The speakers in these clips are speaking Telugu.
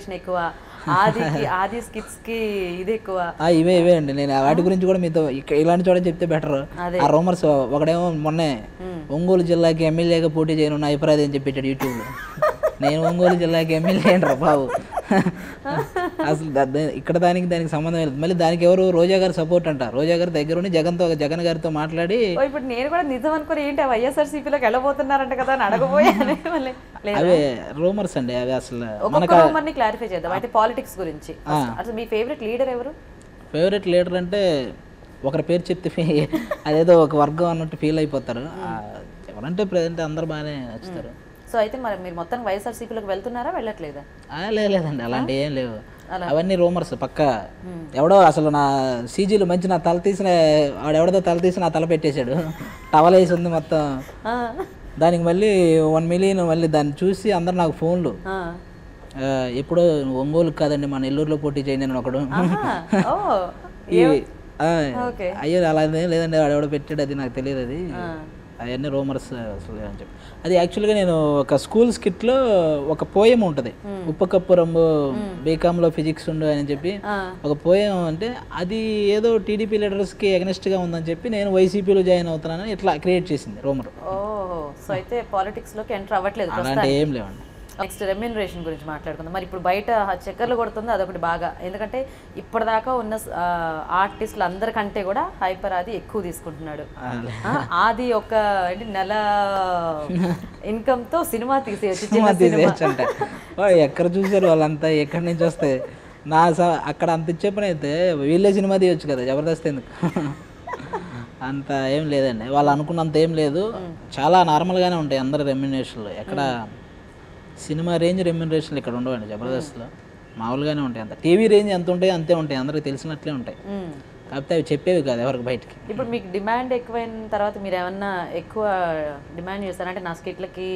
రెమ్యూనరేషన్ ఎక్కువ, ఆది స్కిట్స్ కి ఇది ఎక్కువ. ఇవే అండి. నేను వాటి గురించి కూడా మీతో ఇలాంటి చోట చెప్తే బెటర్. ఆ రూమర్స్ ఒకడేమో మొన్నే ఒంగోలు జిల్లాకి ఎమ్మెల్యేగా పోటీ చేయను నా అభిప్రాయం అని చెప్పి యూట్యూబ్లో. నేను ఒంగోలు జిల్లాకి ఎమ్మెల్యే అంటారా బాబు? అసలు ఇక్కడ దానికి సంబంధం లేదు. మళ్ళీ దానికి ఎవరు రోజా గారు సపోర్ట్ అంట. రోజా గారి దగ్గర ఉండి జగన్ గారితో మాట్లాడి ఇప్పుడు నేను కూడా నిజం అనుకుని ఏంటి వైఎస్ఆర్సీపీలోకి వెళ్ళబోతున్నారంట కదా అని అడగబోయాను. అవే రూమర్స్ అండి అవి. అసలు రూమర్ని క్లారిఫై చేద్దాం అయితే పాలిటిక్స్ గురించి. అసలు మీ ఫేవరెట్ లీడర్ ఎవరు? ఫేవరెట్ లీడర్ అంటే ఒకరి పేరు చెప్తే అదేదో ఒక వర్గం అన్నట్టు ఫీల్ అయిపోతారు. ఎవరంటే ప్రజెంట్ అందరు బాగానే నచ్చుతారు. సో అయితే మరి మీరు మొత్తం వైఎస్ఆర్సీపీలోకి వెళ్తున్నారా, వెళ్ళట్లేదా? లేదండి, అలాంటి ఏం లేవు. అవన్నీ రూమర్స్ పక్క. ఎవడో అసలు నా సీజీలు మంచి నా తల తీసిన వాడెవడో తల తీసి నా తల పెట్టేశాడు. టవల్ వేసి ఉంది మొత్తం. దానికి మళ్ళీ 1 మిలియన్ మళ్ళీ దాన్ని చూసి అందరు నాకు ఫోన్లు. ఎప్పుడో ఒంగోలు కాదండి మన నెల్లూరులో పోటీ చేయండి అని ఒకడు. అయ్యో అలా లేదండి వాడెవడో పెట్టాడు, అది నాకు తెలియదు, అది అవన్నీ రూమర్స్ అసలు అని చెప్పి. అది యాక్చువల్గా నేను ఒక స్కూల్ స్కిట్లో ఒక పోయం ఉంటుంది, ఉప్పు కప్పు రంబు బీకామ్లో ఫిజిక్స్ ఉండు అని చెప్పి ఒక పోయం. అంటే అది ఏదో టీడీపీ లీడర్స్కి అగెనిస్ట్గా ఉందని చెప్పి నేను వైసీపీలో జాయిన్ అవుతున్నానని ఇట్లా క్రియేట్ చేసింది రూమర్. సో అయితే పాలిటిక్స్లోకి ఎంటర్ అవ్వట్లేదు, అలాంటి ఏం లేవండి. నెక్స్ట్ రెమ్యూనరేషన్ గురించి మాట్లాడుకుందాం. మరి ఇప్పుడు బయట చక్కర్లు కొడుతుంది అదొకటి బాగా. ఎందుకంటే ఇప్పటిదాకా ఉన్న ఆర్టిస్టులు అందరికంటే కూడా హైపర్ ఆది ఎక్కువ తీసుకుంటున్నాడు. ఆది ఒక నెల ఇన్కమ్తో సినిమా తీసేయచ్చు అంటే ఎక్కడ చూసారు వాళ్ళంతా, ఎక్కడి నుంచి వస్తాయి? అక్కడ అంత ఇచ్చే పని అయితే వీళ్ళే సినిమా తీయొచ్చు కదా, జబర్దస్త్ ఎందుకు? అంత ఏం లేదండి, వాళ్ళు అనుకున్నంత ఏం లేదు. చాలా నార్మల్గానే ఉంటాయి అందరు రెమ్యూనరేషన్లు. ఎక్కడ సినిమా రేంజ్ రెమ్యూనరేషన్లు ఇక్కడ ఉండవండి జబర్దస్త్లో, మామూలుగానే ఉంటాయి. అంత టీవీ రేంజ్ ఎంత ఉంటాయో అంతే ఉంటాయి, అందరికి తెలిసినట్లే ఉంటాయి. కాకపోతే అవి చెప్పేవి కాదు ఎవరికి బయటికి. ఇప్పుడు మీకు డిమాండ్ ఎక్కువైన తర్వాత మీరు ఏమన్నా ఎక్కువ డిమాండ్ చేస్తారంటే నా స్కిట్లకి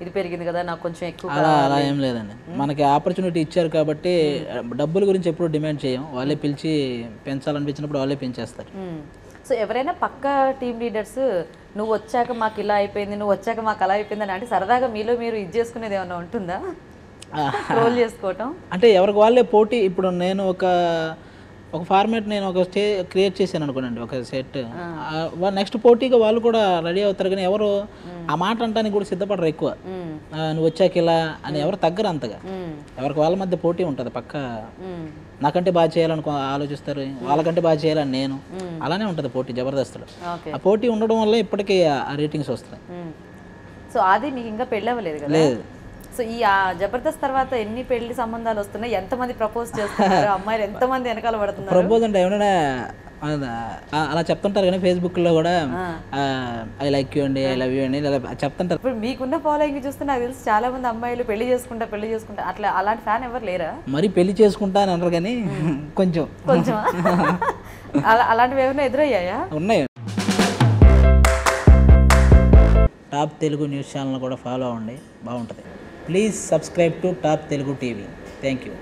ఇది పెరిగింది కదా నాకు కొంచెం ఎక్కువ? అలా ఏం లేదండి, మనకి ఆపర్చునిటీ ఇచ్చారు కాబట్టి డబ్బుల గురించి ఎప్పుడు డిమాండ్ చేయం. వాళ్ళే పిలిచి పెంచాలనిపించినప్పుడు వాళ్ళే పెంచేస్తారు. సో ఎవరైనా పక్క టీమ్ లీడర్స్ నువ్వు వచ్చాక మాకు ఇలా అయిపోయింది, నువ్వు వచ్చాక మాకు అలా అయిపోయింది అని అంటే సరదాగా మీలో మీరు ఇది చేసుకునేది ఏమైనా ఉంటుందా? రోల్ చేసుకోవటం అంటే ఎవరికి వాళ్ళే పోటీ. ఇప్పుడు నేను ఒక ఫార్మాట్ నేను ఒక క్రియేట్ చేశాను అనుకోండి, ఒక సెట్. నెక్స్ట్ పోటీగా వాళ్ళు కూడా రెడీ అవుతారు, కానీ ఎవరు ఆ మాట అంటానికి కూడా సిద్ధపడరు ఎక్కువ. నువ్వు వచ్చాక ఇలా అని ఎవరు తగ్గరు అంతగా. ఎవరికి వాళ్ళ మధ్య పోటీ ఉంటుంది పక్క. నాకంటే బాగా చేయాలనుకో ఆలోచిస్తారు, వాళ్ళకంటే బాగా చేయాలని నేను. అలానే ఉంటుంది పోటీ జబర్దస్త్లో. ఆ పోటీ ఉండడం వల్ల ఇప్పటికీ ఆ రేటింగ్స్ వస్తాయి. సో అది మీకు ఇంకా పెళ్ళి అవ్వలేదు కదా? లేదు. సో ఈ జబర్దస్త్ తర్వాత ఎన్ని పెళ్లి సంబంధాలు వస్తున్నాయి, ఎంతమంది ప్రపోజ్ చేస్తున్నారు, అమ్మాయిలు ఎంతమంది వెనకాల పడుతున్నారు? ప్రపోజ్ అంటే ఏమైనా అలా చెప్తుంటారు కానీ ఫేస్బుక్లో కూడా ఐ లైక్ యూ అండి, ఐ లవ్ యూ అండి ఇలా చెప్తుంటారు. ఇప్పుడు మీకున్న ఫాలోయింగ్ చూస్తే నాకు తెలిసి చాలా మంది అమ్మాయిలు పెళ్లి చేసుకుంటా అట్లా అలాంటి ఫ్యాన్ ఎవరు లేరా? మరి పెళ్లి చేసుకుంటా అని అంటారు కానీ కొంచెం అలాంటివి ఏమైనా ఎదురయ్యాయా? ఉన్నాయి. టాప్ తెలుగు న్యూస్ ఛానల్ కూడా ఫాలో అవ్వండి, బాగుంటుంది. Please subscribe to top Telugu TV. Thank you.